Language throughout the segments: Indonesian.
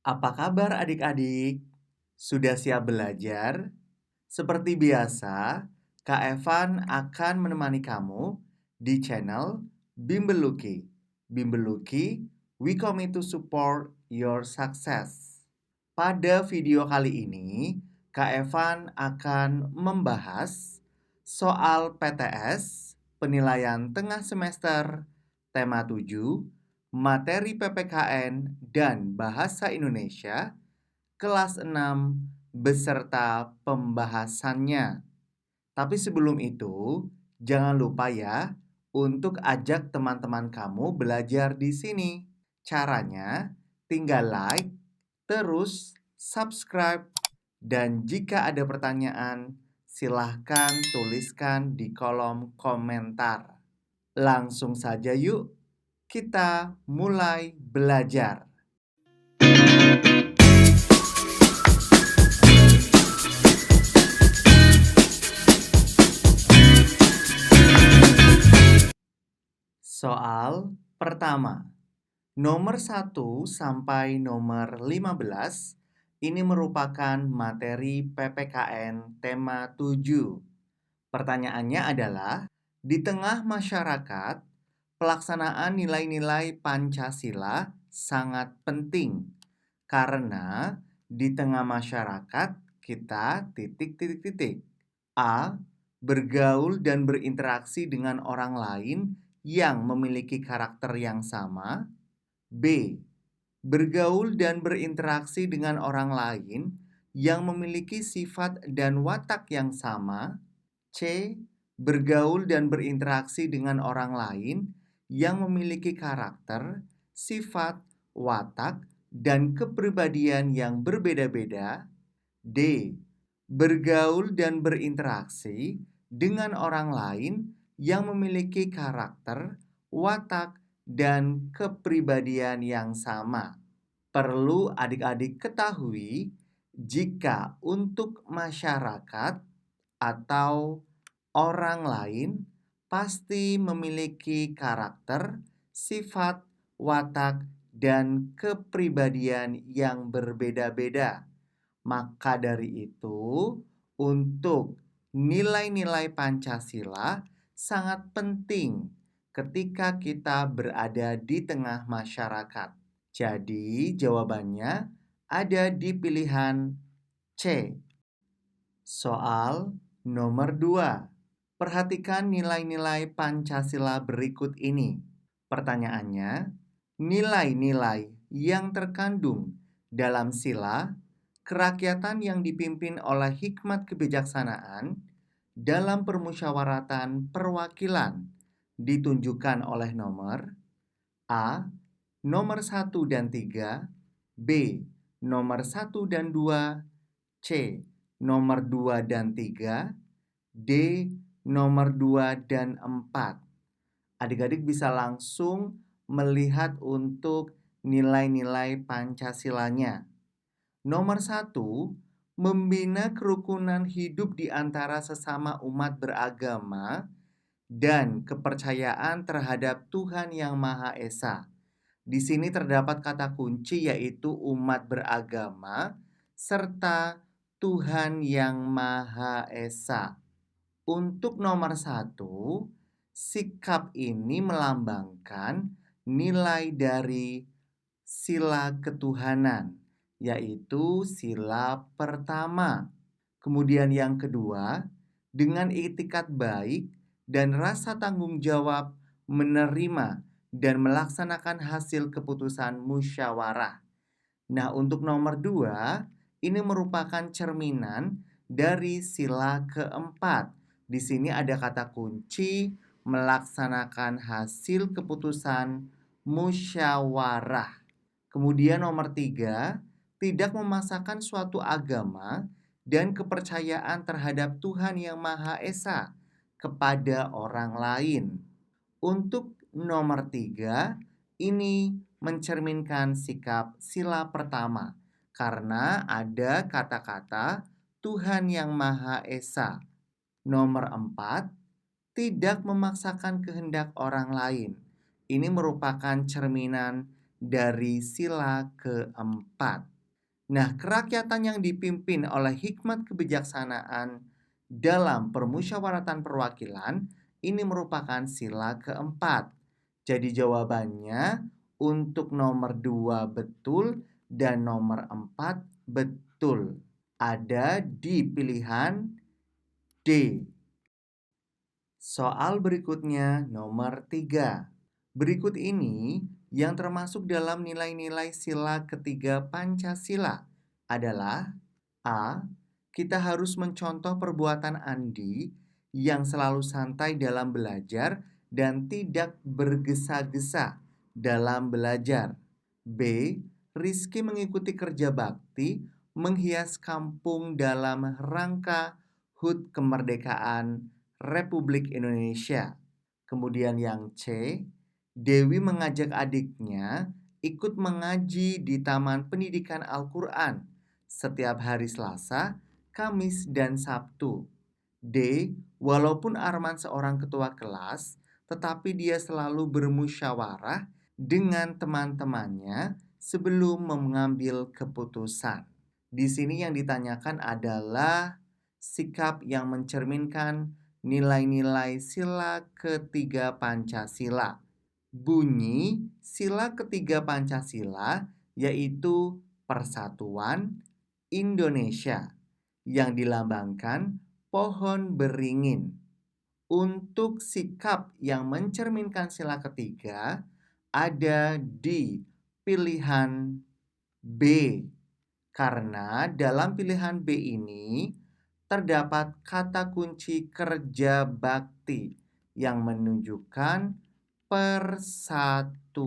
Apa kabar adik-adik? Sudah siap belajar? Seperti biasa, Kak Evan akan menemani kamu di channel Bimbel Lucky. Bimbel Lucky, we commit to support your success. Pada video kali ini, Kak Evan akan membahas soal PTS, penilaian tengah semester, tema 7, materi PPKN dan Bahasa Indonesia, kelas 6, beserta pembahasannya. Tapi sebelum itu, jangan lupa ya untuk ajak teman-teman kamu belajar di sini. Caranya, tinggal like, terus subscribe, dan jika ada pertanyaan, silahkan tuliskan di kolom komentar. Langsung saja yuk, kita mulai belajar. Soal pertama, nomor 1 sampai nomor 15 ini merupakan materi PPKN tema 7. Pertanyaannya adalah, di tengah masyarakat, pelaksanaan nilai-nilai Pancasila sangat penting karena di tengah masyarakat kita titik-titik-titik. A. Bergaul dan berinteraksi dengan orang lain yang memiliki karakter yang sama. B. Bergaul dan berinteraksi dengan orang lain yang memiliki sifat dan watak yang sama. C. Bergaul dan berinteraksi dengan orang lain yang memiliki karakter, sifat, watak, dan kepribadian yang berbeda-beda. D. Bergaul dan berinteraksi dengan orang lain yang memiliki karakter, watak, dan kepribadian yang sama. Perlu adik-adik ketahui, jika untuk masyarakat atau orang lain pasti memiliki karakter, sifat, watak, dan kepribadian yang berbeda-beda. Maka dari itu, untuk nilai-nilai Pancasila sangat penting ketika kita berada di tengah masyarakat. Jadi, jawabannya ada di pilihan C. Soal nomor 2. Perhatikan nilai-nilai Pancasila berikut ini. Pertanyaannya, nilai-nilai yang terkandung dalam sila kerakyatan yang dipimpin oleh hikmat kebijaksanaan dalam permusyawaratan perwakilan ditunjukkan oleh nomor A. Nomor 1 dan 3, B. Nomor 1 dan 2, C. Nomor 2 dan 3, D. Nomor 2 dan 4. Adik-adik bisa langsung melihat untuk nilai-nilai Pancasilanya. Nomor 1, membina kerukunan hidup di antara sesama umat beragama dan kepercayaan terhadap Tuhan Yang Maha Esa. Di sini terdapat kata kunci yaitu umat beragama serta Tuhan Yang Maha Esa. Untuk nomor 1, sikap ini melambangkan nilai dari sila ketuhanan, yaitu sila pertama. Kemudian yang kedua, dengan itikat baik dan rasa tanggung jawab menerima dan melaksanakan hasil keputusan musyawarah. Nah, untuk nomor 2, ini merupakan cerminan dari sila keempat. Di sini ada kata kunci melaksanakan hasil keputusan musyawarah. Kemudian nomor 3, tidak memaksakan suatu agama dan kepercayaan terhadap Tuhan Yang Maha Esa kepada orang lain. Untuk nomor 3, ini mencerminkan sikap sila pertama karena ada kata-kata Tuhan Yang Maha Esa. Nomor 4, Tidak memaksakan kehendak orang lain. Ini merupakan cerminan dari sila keempat. Nah, kerakyatan yang dipimpin oleh hikmat kebijaksanaan dalam permusyawaratan perwakilan ini merupakan sila keempat. Jadi jawabannya untuk nomor 2 betul dan nomor 4 betul. Ada di pilihan D. Soal berikutnya nomor 3. Berikut ini yang termasuk dalam nilai-nilai sila ketiga Pancasila adalah A. Kita harus mencontoh perbuatan Andi yang selalu santai dalam belajar dan tidak bergesa-gesa dalam belajar. B. Rizky mengikuti kerja bakti menghias kampung dalam rangka HUT kemerdekaan Republik Indonesia. Kemudian yang C, Dewi mengajak adiknya ikut mengaji di Taman Pendidikan Al-Quran setiap hari Selasa, Kamis, dan Sabtu. D, walaupun Arman seorang ketua kelas, tetapi dia selalu bermusyawarah dengan teman-temannya sebelum mengambil keputusan. Di sini yang ditanyakan adalah sikap yang mencerminkan nilai-nilai sila ketiga Pancasila. Bunyi sila ketiga Pancasila yaitu Persatuan Indonesia yang dilambangkan pohon beringin. Untuk sikap yang mencerminkan sila ketiga ada di pilihan B. Karena dalam pilihan B ini terdapat kata kunci kerja bakti yang menunjukkan persatuan.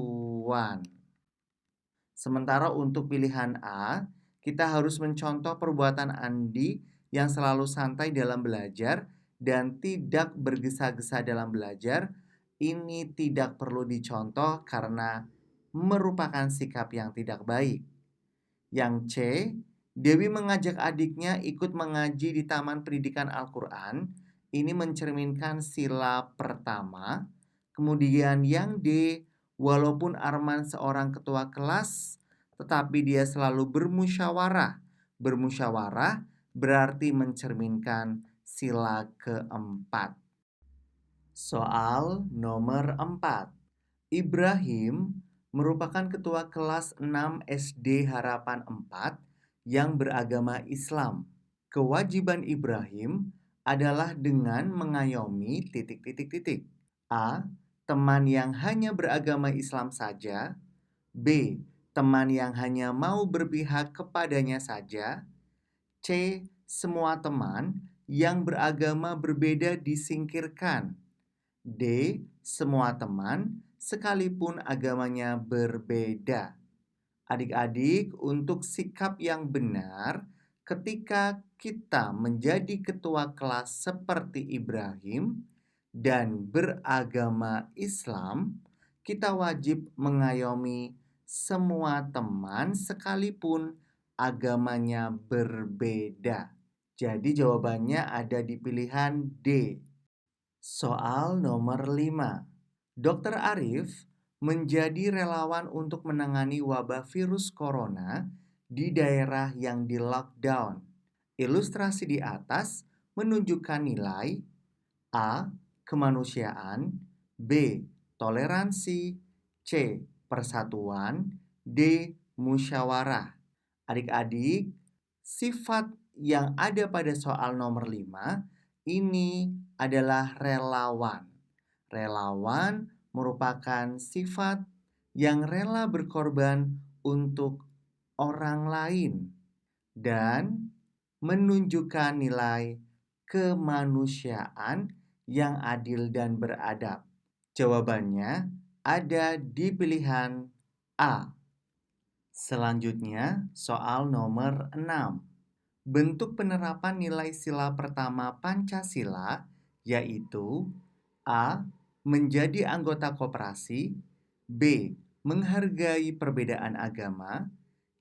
Sementara untuk pilihan A, kita harus mencontoh perbuatan Andi yang selalu santai dalam belajar dan tidak bergesa-gesa dalam belajar. Ini tidak perlu dicontoh karena merupakan sikap yang tidak baik. Yang C, Dewi mengajak adiknya ikut mengaji di Taman Pendidikan Al-Quran. Ini mencerminkan sila pertama. Kemudian yang D, walaupun Arman seorang ketua kelas, tetapi dia selalu bermusyawarah. Bermusyawarah berarti mencerminkan sila keempat. Soal nomor 4. Ibrahim merupakan ketua kelas 6 SD Harapan 4 yang beragama Islam. Kewajiban Ibrahim adalah dengan mengayomi titik-titik-titik. A. Teman yang hanya beragama Islam saja. B. Teman yang hanya mau berpihak kepadanya saja. C. Semua teman yang beragama berbeda disingkirkan. D. Semua teman sekalipun agamanya berbeda. Adik-adik, untuk sikap yang benar ketika kita menjadi ketua kelas seperti Ibrahim dan beragama Islam, kita wajib mengayomi semua teman sekalipun agamanya berbeda. Jadi jawabannya ada di pilihan D. Soal nomor 5. Dr. Arif menjadi relawan untuk menangani wabah virus corona di daerah yang di-lockdown. Ilustrasi di atas menunjukkan nilai A. Kemanusiaan, B. Toleransi, C. Persatuan, D. Musyawarah. Adik-adik, sifat yang ada pada soal nomor 5 ini adalah relawan. Relawan merupakan sifat yang rela berkorban untuk orang lain dan menunjukkan nilai kemanusiaan yang adil dan beradab. Jawabannya ada di pilihan A. Selanjutnya, soal nomor 6. Bentuk penerapan nilai sila pertama Pancasila yaitu A. Menjadi anggota koperasi, B. Menghargai perbedaan agama,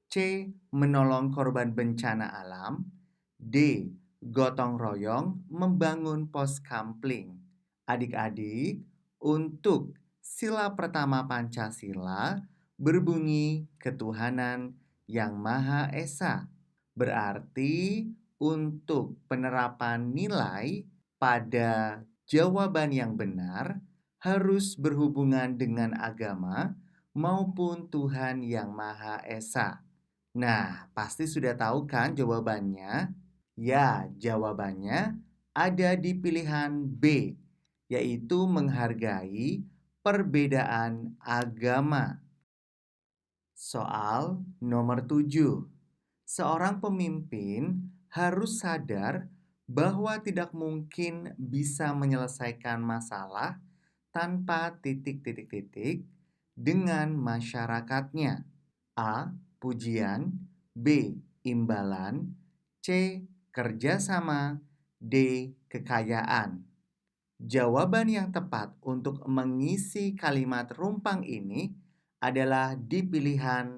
C. Menolong korban bencana alam, D. Gotong royong membangun pos kampling. Adik-adik, untuk sila pertama Pancasila berbunyi ketuhanan yang Maha Esa. Berarti untuk penerapan nilai pada jawaban yang benar harus berhubungan dengan agama maupun Tuhan yang Maha Esa. Nah, pasti sudah tahu kan jawabannya? Ya, jawabannya ada di pilihan B, yaitu menghargai perbedaan agama. Soal nomor 7. Seorang pemimpin harus sadar bahwa tidak mungkin bisa menyelesaikan masalah tanpa titik-titik-titik dengan masyarakatnya. A. Pujian, B. Imbalan, C. Kerjasama, D. Kekayaan. Jawaban yang tepat untuk mengisi kalimat rumpang ini adalah di pilihan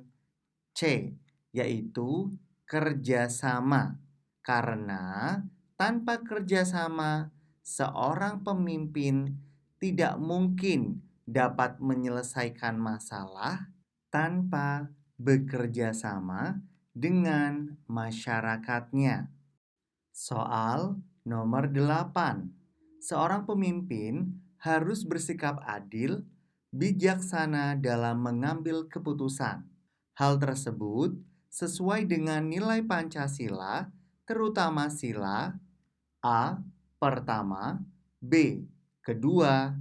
C, yaitu kerjasama. Karena tanpa kerjasama, seorang pemimpin tidak mungkin dapat menyelesaikan masalah tanpa bekerja sama dengan masyarakatnya. Soal nomor 8. Seorang pemimpin harus bersikap adil, bijaksana dalam mengambil keputusan. Hal tersebut sesuai dengan nilai Pancasila, terutama sila A. Pertama, B. Kedua,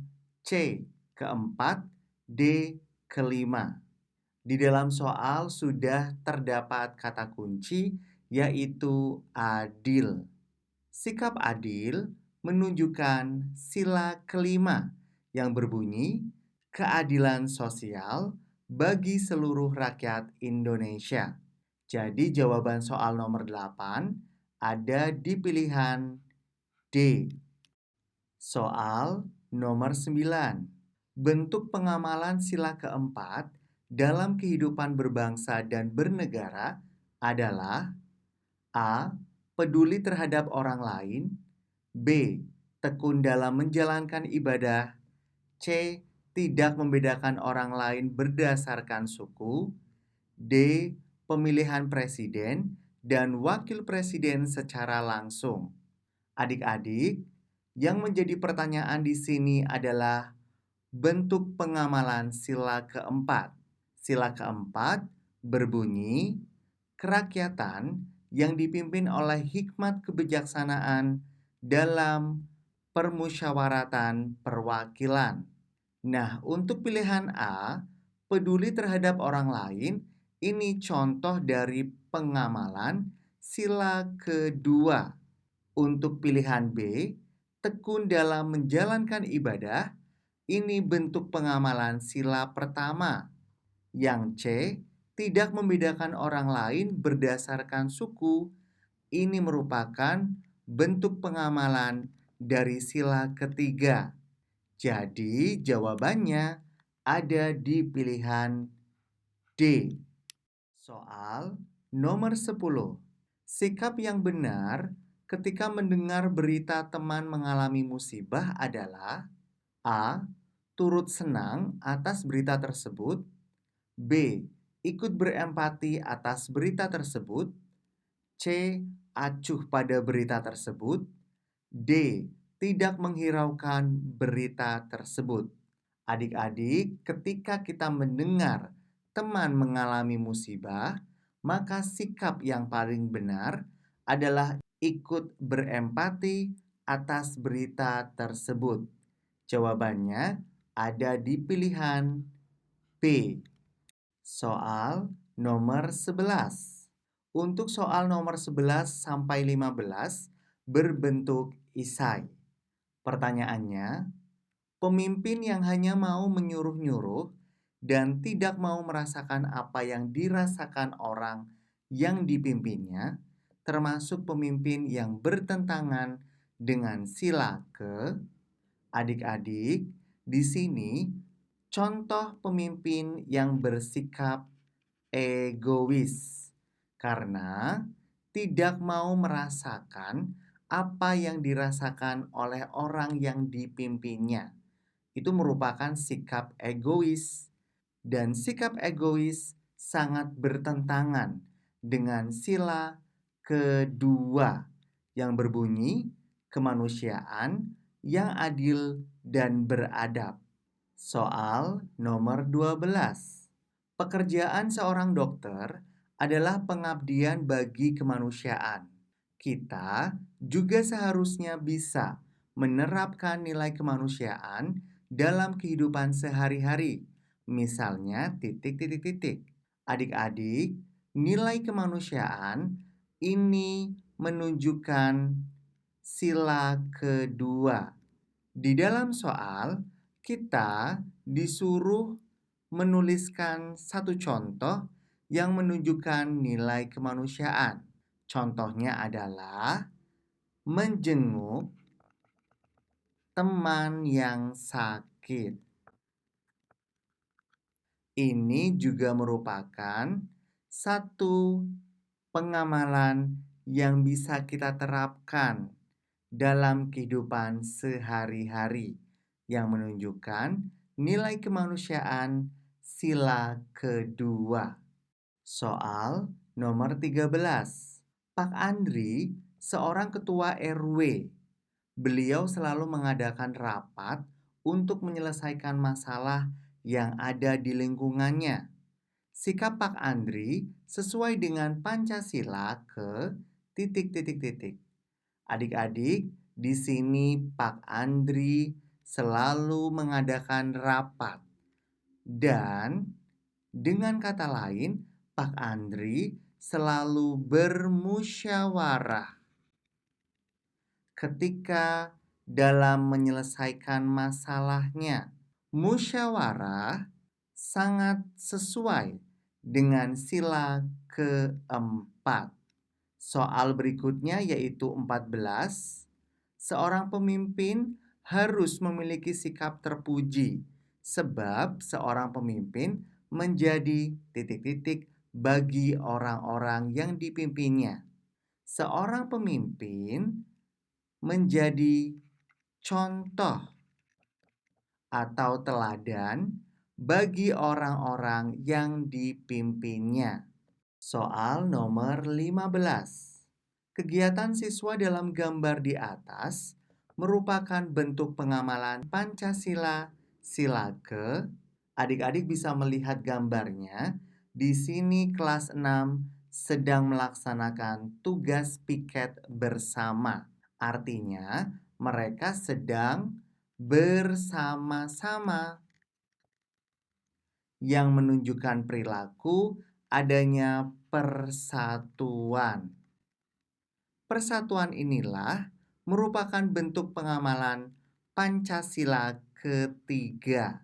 C. Keempat, D. Kelima. Di dalam soal sudah terdapat kata kunci yaitu adil. Sikap adil menunjukkan sila kelima yang berbunyi keadilan sosial bagi seluruh rakyat Indonesia. Jadi jawaban soal nomor 8 ada di pilihan D. Soal nomor 9. Bentuk pengamalan sila keempat dalam kehidupan berbangsa dan bernegara adalah A. Peduli terhadap orang lain, B. Tekun dalam menjalankan ibadah, C. Tidak membedakan orang lain berdasarkan suku, D. Pemilihan presiden dan wakil presiden secara langsung. Adik-adik, yang menjadi pertanyaan di sini adalah bentuk pengamalan sila keempat. Sila keempat berbunyi kerakyatan yang dipimpin oleh hikmat kebijaksanaan dalam permusyawaratan perwakilan. Nah, untuk pilihan A, peduli terhadap orang lain, ini contoh dari pengamalan sila kedua. Untuk pilihan B, tekun dalam menjalankan ibadah, ini bentuk pengamalan sila pertama. Yang C, tidak membedakan orang lain berdasarkan suku, ini merupakan bentuk pengamalan dari sila ketiga. Jadi jawabannya ada di pilihan D. Soal nomor 10. Sikap yang benar ketika mendengar berita teman mengalami musibah adalah A. Turut senang atas berita tersebut, B. Ikut berempati atas berita tersebut, C. Acuh pada berita tersebut, D. Tidak menghiraukan berita tersebut. Adik-adik, ketika kita mendengar teman mengalami musibah, maka sikap yang paling benar adalah ikut berempati atas berita tersebut. Jawabannya ada di pilihan B. Soal nomor 11. Untuk soal nomor 11 sampai 15 berbentuk isai. Pertanyaannya, pemimpin yang hanya mau menyuruh-nyuruh dan tidak mau merasakan apa yang dirasakan orang yang dipimpinnya, termasuk pemimpin yang bertentangan dengan sila ke. Adik-adik, di sini contoh pemimpin yang bersikap egois karena tidak mau merasakan apa yang dirasakan oleh orang yang dipimpinnya. Itu merupakan sikap egois, dan sikap egois sangat bertentangan dengan sila kedua yang berbunyi kemanusiaan yang adil dan beradab. Soal nomor 12. Pekerjaan seorang dokter adalah pengabdian bagi kemanusiaan. Kita juga seharusnya bisa menerapkan nilai kemanusiaan dalam kehidupan sehari-hari. Misalnya titik-titik-titik. Adik-adik, nilai kemanusiaan ini menunjukkan sila kedua. Di dalam soal, kita disuruh menuliskan satu contoh yang menunjukkan nilai kemanusiaan. Contohnya adalah menjenguk teman yang sakit. Ini juga merupakan satu pengamalan yang bisa kita terapkan dalam kehidupan sehari-hari yang menunjukkan nilai kemanusiaan sila kedua. Soal nomor 13. Pak Andri seorang ketua RW. Beliau selalu mengadakan rapat untuk menyelesaikan masalah yang ada di lingkungannya. Sikap Pak Andri sesuai dengan Pancasila ke titik-titik-titik. Adik-adik, di sini Pak Andri selalu mengadakan rapat. Dan dengan kata lain, Pak Andri selalu bermusyawarah ketika dalam menyelesaikan masalahnya. Musyawarah sangat sesuai dengan sila keempat. Soal berikutnya yaitu 14. Seorang pemimpin harus memiliki sikap terpuji, sebab seorang pemimpin menjadi titik-titik bagi orang-orang yang dipimpinnya. Seorang pemimpin menjadi contoh atau teladan bagi orang-orang yang dipimpinnya. Soal nomor 15. Kegiatan siswa dalam gambar di atas merupakan bentuk pengamalan Pancasila sila ke. Adik-adik bisa melihat gambarnya. Di sini kelas 6 sedang melaksanakan tugas piket bersama. Artinya mereka sedang bersama-sama yang menunjukkan perilaku adanya persatuan. Persatuan inilah merupakan bentuk pengamalan Pancasila ketiga.